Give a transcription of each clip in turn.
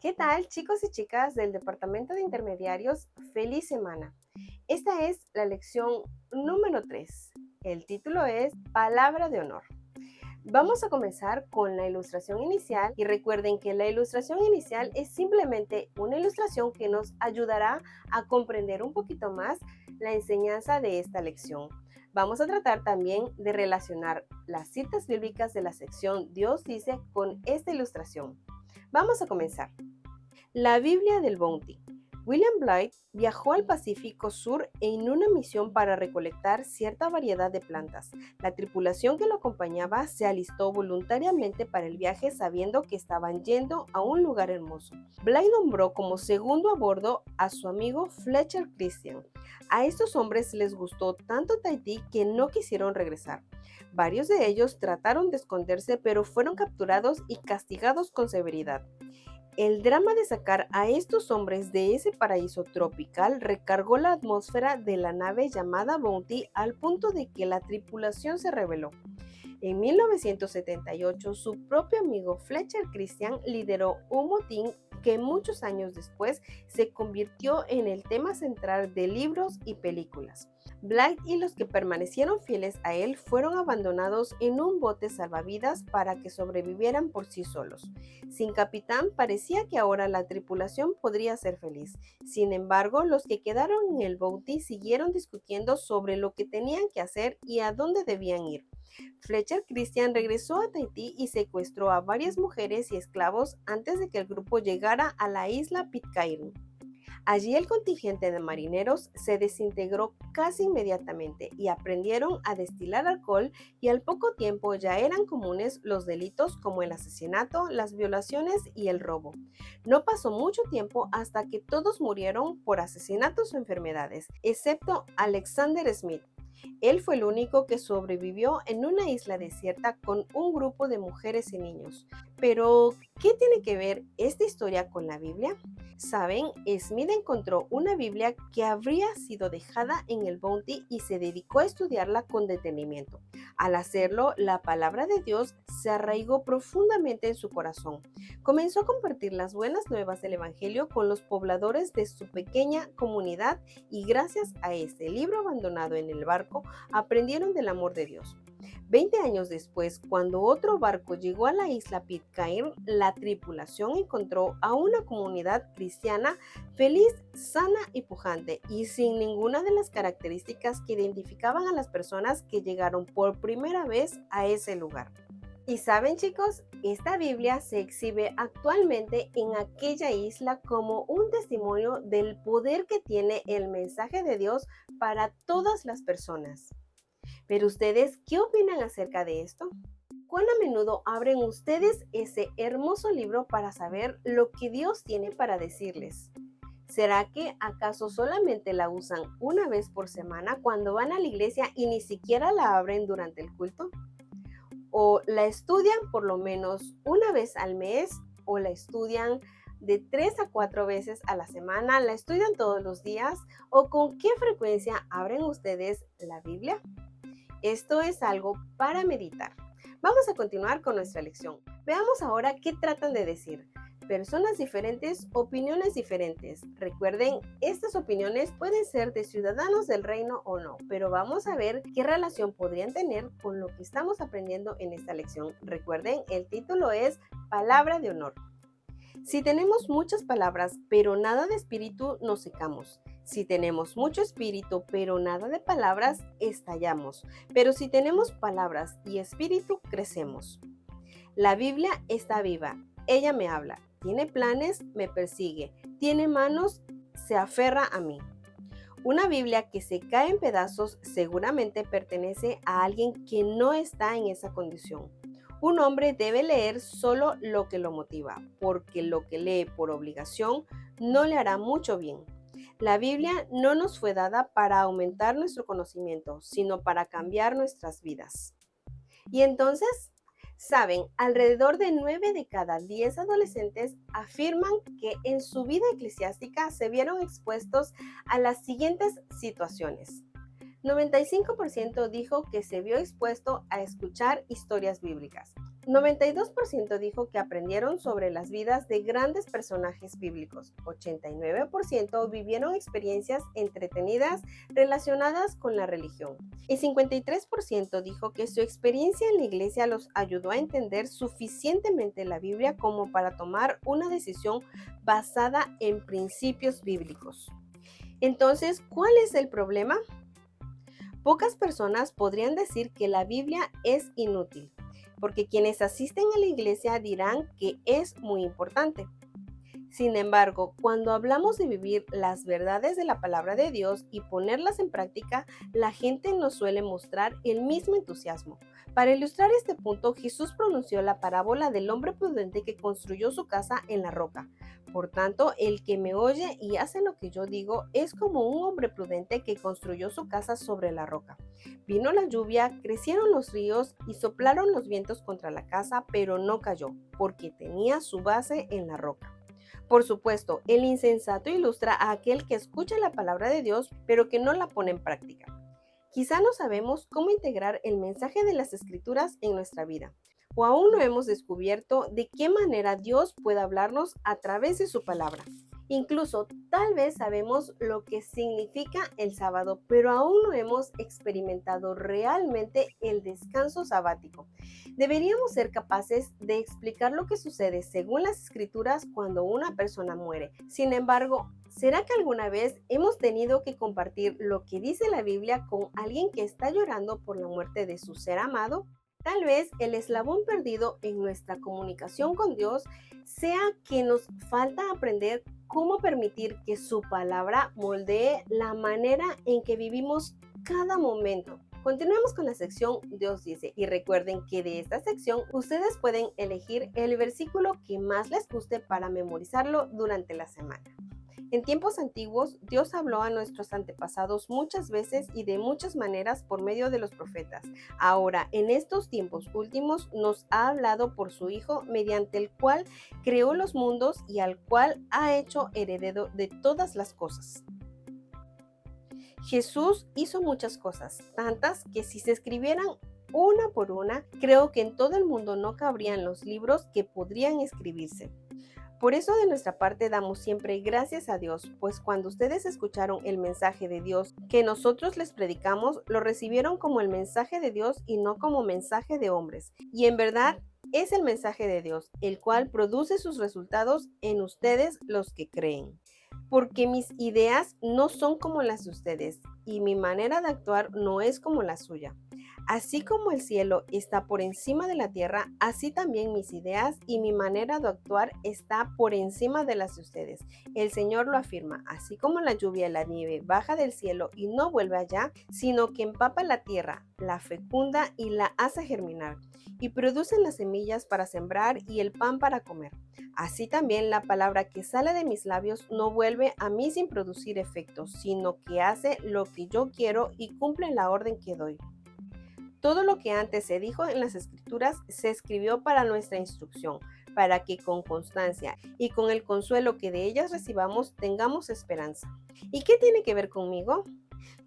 ¿Qué tal, chicos y chicas del Departamento de Intermediarios? Feliz semana. Esta es la lección número 3. El título es Palabra de Honor. Vamos a comenzar con la ilustración inicial y recuerden que la ilustración inicial es simplemente una ilustración que nos ayudará a comprender un poquito más la enseñanza de esta lección. Vamos a tratar también de relacionar las citas bíblicas de la sección Dios dice con esta ilustración. Vamos a comenzar. La Biblia del Bounty. William Blythe viajó al Pacífico Sur en una misión para recolectar cierta variedad de plantas. La tripulación que lo acompañaba se alistó voluntariamente para el viaje sabiendo que estaban yendo a un lugar hermoso. Blythe nombró como segundo a bordo a su amigo Fletcher Christian. A estos hombres les gustó tanto Tahití que no quisieron regresar. Varios de ellos trataron de esconderse, pero fueron capturados y castigados con severidad. El drama de sacar a estos hombres de ese paraíso tropical recargó la atmósfera de la nave llamada Bounty al punto de que la tripulación se rebeló. En 1978, su propio amigo Fletcher Christian lideró un motín que muchos años después se convirtió en el tema central de libros y películas. Blythe y los que permanecieron fieles a él fueron abandonados en un bote salvavidas para que sobrevivieran por sí solos. Sin capitán, parecía que ahora la tripulación podría ser feliz. Sin embargo, los que quedaron en el bote siguieron discutiendo sobre lo que tenían que hacer y a dónde debían ir. Fletcher Christian regresó a Tahití y secuestró a varias mujeres y esclavos antes de que el grupo llegara a la isla Pitcairn. Allí el contingente de marineros se desintegró casi inmediatamente y aprendieron a destilar alcohol, y al poco tiempo ya eran comunes los delitos como el asesinato, las violaciones y el robo. No pasó mucho tiempo hasta que todos murieron por asesinatos o enfermedades, excepto Alexander Smith. Él fue el único que sobrevivió en una isla desierta con un grupo de mujeres y niños. Pero, ¿qué tiene que ver esta historia con la Biblia? Saben, Smith encontró una Biblia que habría sido dejada en el Bounty y se dedicó a estudiarla con detenimiento. Al hacerlo, la palabra de Dios se arraigó profundamente en su corazón. Comenzó a compartir las buenas nuevas del Evangelio con los pobladores de su pequeña comunidad, y gracias a este libro abandonado en el barco, aprendieron del amor de Dios. 20 años después, cuando otro barco llegó a la isla Pitcairn, la tripulación encontró a una comunidad cristiana feliz, sana y pujante, y sin ninguna de las características que identificaban a las personas que llegaron por primera vez a ese lugar. Y saben, chicos, esta Biblia se exhibe actualmente en aquella isla como un testimonio del poder que tiene el mensaje de Dios para todas las personas. Pero ustedes, ¿qué opinan acerca de esto? ¿Cuán a menudo abren ustedes ese hermoso libro para saber lo que Dios tiene para decirles? ¿Será que acaso solamente la usan una vez por semana cuando van a la iglesia y ni siquiera la abren durante el culto? ¿O la estudian por lo menos una vez al mes? ¿O la estudian de 3 a 4 veces a la semana? ¿La estudian todos los días? ¿O con qué frecuencia abren ustedes la Biblia? Esto es algo para meditar. Vamos a continuar con nuestra lección. Veamos ahora qué tratan de decir. Personas diferentes, opiniones diferentes. Recuerden, estas opiniones pueden ser de ciudadanos del reino o no, pero vamos a ver qué relación podrían tener con lo que estamos aprendiendo en esta lección. Recuerden, el título es Palabra de Honor. Si tenemos muchas palabras, pero nada de espíritu, nos secamos. Si tenemos mucho espíritu, pero nada de palabras, estallamos. Pero si tenemos palabras y espíritu, crecemos. La Biblia está viva. Ella me habla. Tiene planes, me persigue. Tiene manos, se aferra a mí. Una Biblia que se cae en pedazos seguramente pertenece a alguien que no está en esa condición. Un hombre debe leer solo lo que lo motiva, porque lo que lee por obligación no le hará mucho bien. La Biblia no nos fue dada para aumentar nuestro conocimiento, sino para cambiar nuestras vidas. Y entonces, saben, alrededor de 9 de cada 10 adolescentes afirman que en su vida eclesiástica se vieron expuestos a las siguientes situaciones. 95% dijo que se vio expuesto a escuchar historias bíblicas. 92% dijo que aprendieron sobre las vidas de grandes personajes bíblicos. 89% vivieron experiencias entretenidas relacionadas con la religión. Y 53% dijo que su experiencia en la iglesia los ayudó a entender suficientemente la Biblia como para tomar una decisión basada en principios bíblicos. Entonces, ¿cuál es el problema? Pocas personas podrían decir que la Biblia es inútil, porque quienes asisten a la iglesia dirán que es muy importante. Sin embargo, cuando hablamos de vivir las verdades de la palabra de Dios y ponerlas en práctica, la gente nos suele mostrar el mismo entusiasmo. Para ilustrar este punto, Jesús pronunció la parábola del hombre prudente que construyó su casa en la roca. Por tanto, el que me oye y hace lo que yo digo es como un hombre prudente que construyó su casa sobre la roca. Vino la lluvia, crecieron los ríos y soplaron los vientos contra la casa, pero no cayó, porque tenía su base en la roca. Por supuesto, el insensato ilustra a aquel que escucha la palabra de Dios, pero que no la pone en práctica. Quizá no sabemos cómo integrar el mensaje de las Escrituras en nuestra vida, o aún no hemos descubierto de qué manera Dios puede hablarnos a través de su palabra. Incluso tal vez sabemos lo que significa el sábado, pero aún no hemos experimentado realmente el descanso sabático. Deberíamos ser capaces de explicar lo que sucede según las Escrituras cuando una persona muere. Sin embargo, ¿será que alguna vez hemos tenido que compartir lo que dice la Biblia con alguien que está llorando por la muerte de su ser amado? Tal vez el eslabón perdido en nuestra comunicación con Dios sea que nos falta aprender cómo permitir que su palabra moldee la manera en que vivimos cada momento. Continuemos con la sección Dios dice y recuerden que de esta sección ustedes pueden elegir el versículo que más les guste para memorizarlo durante la semana. En tiempos antiguos, Dios habló a nuestros antepasados muchas veces y de muchas maneras por medio de los profetas. Ahora, en estos tiempos últimos, nos ha hablado por su Hijo, mediante el cual creó los mundos y al cual ha hecho heredero de todas las cosas. Jesús hizo muchas cosas, tantas que si se escribieran una por una, creo que en todo el mundo no cabrían los libros que podrían escribirse. Por eso de nuestra parte damos siempre gracias a Dios, pues cuando ustedes escucharon el mensaje de Dios que nosotros les predicamos, lo recibieron como el mensaje de Dios y no como mensaje de hombres. Y en verdad es el mensaje de Dios, el cual produce sus resultados en ustedes los que creen. Porque mis ideas no son como las de ustedes y mi manera de actuar no es como la suya. Así como el cielo está por encima de la tierra, así también mis ideas y mi manera de actuar está por encima de las de ustedes. El Señor lo afirma, así como la lluvia y la nieve baja del cielo y no vuelve allá, sino que empapa la tierra, la fecunda y la hace germinar, y producen las semillas para sembrar y el pan para comer. Así también la palabra que sale de mis labios no vuelve a mí sin producir efectos, sino que hace lo que yo quiero y cumple la orden que doy. Todo lo que antes se dijo en las Escrituras se escribió para nuestra instrucción, para que con constancia y con el consuelo que de ellas recibamos tengamos esperanza. ¿Y qué tiene que ver conmigo?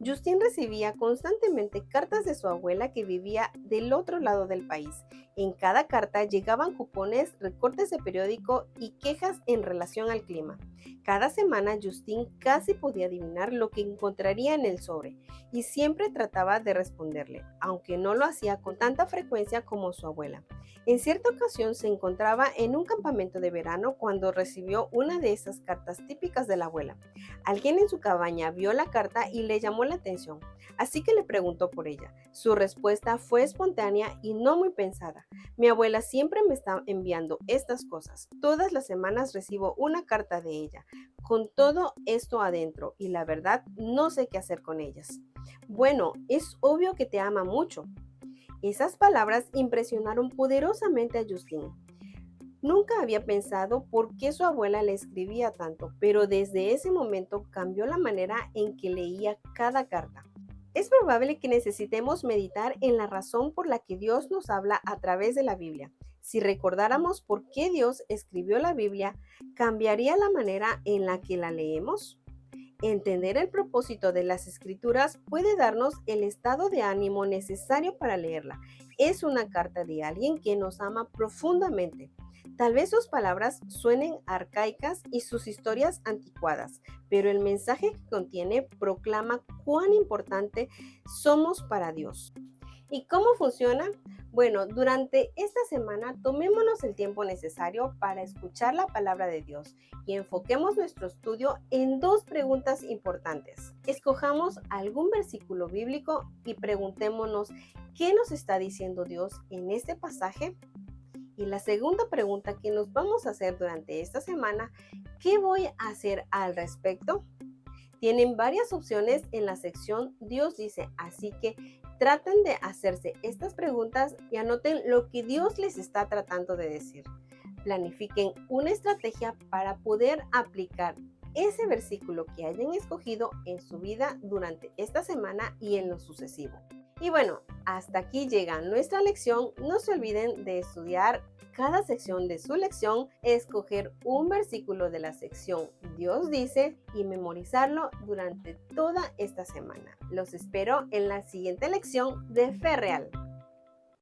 Justin recibía constantemente cartas de su abuela que vivía del otro lado del país. En cada carta llegaban cupones, recortes de periódico y quejas en relación al clima. Cada semana Justin casi podía adivinar lo que encontraría en el sobre y siempre trataba de responderle, aunque no lo hacía con tanta frecuencia como su abuela. En cierta ocasión se encontraba en un campamento de verano cuando recibió una de esas cartas típicas de la abuela. Alguien en su cabaña vio la carta y le llamó la atención, así que le preguntó por ella. Su respuesta fue espontánea y no muy pensada. Mi abuela siempre me está enviando estas cosas. Todas las semanas recibo una carta de ella, con todo esto adentro, y la verdad no sé qué hacer con ellas. Bueno, es obvio que te ama mucho. Esas palabras impresionaron poderosamente a Justin. Nunca había pensado por qué su abuela le escribía tanto, pero desde ese momento cambió la manera en que leía cada carta. Es probable que necesitemos meditar en la razón por la que Dios nos habla a través de la Biblia. Si recordáramos por qué Dios escribió la Biblia, ¿cambiaría la manera en la que la leemos? Entender el propósito de las escrituras puede darnos el estado de ánimo necesario para leerla. Es una carta de alguien que nos ama profundamente. Tal vez sus palabras suenen arcaicas y sus historias anticuadas, pero el mensaje que contiene proclama cuán importante somos para Dios. ¿Y cómo funciona? Bueno, durante esta semana tomémonos el tiempo necesario para escuchar la palabra de Dios y enfoquemos nuestro estudio en dos preguntas importantes. Escojamos algún versículo bíblico y preguntémonos qué nos está diciendo Dios en este pasaje. Y la segunda pregunta que nos vamos a hacer durante esta semana, ¿qué voy a hacer al respecto? Tienen varias opciones en la sección Dios dice, así que traten de hacerse estas preguntas y anoten lo que Dios les está tratando de decir. Planifiquen una estrategia para poder aplicar ese versículo que hayan escogido en su vida durante esta semana y en lo sucesivo. Y bueno, hasta aquí llega nuestra lección. No se olviden de estudiar cada sección de su lección, escoger un versículo de la sección Dios dice y memorizarlo durante toda esta semana. Los espero en la siguiente lección de Fe Real.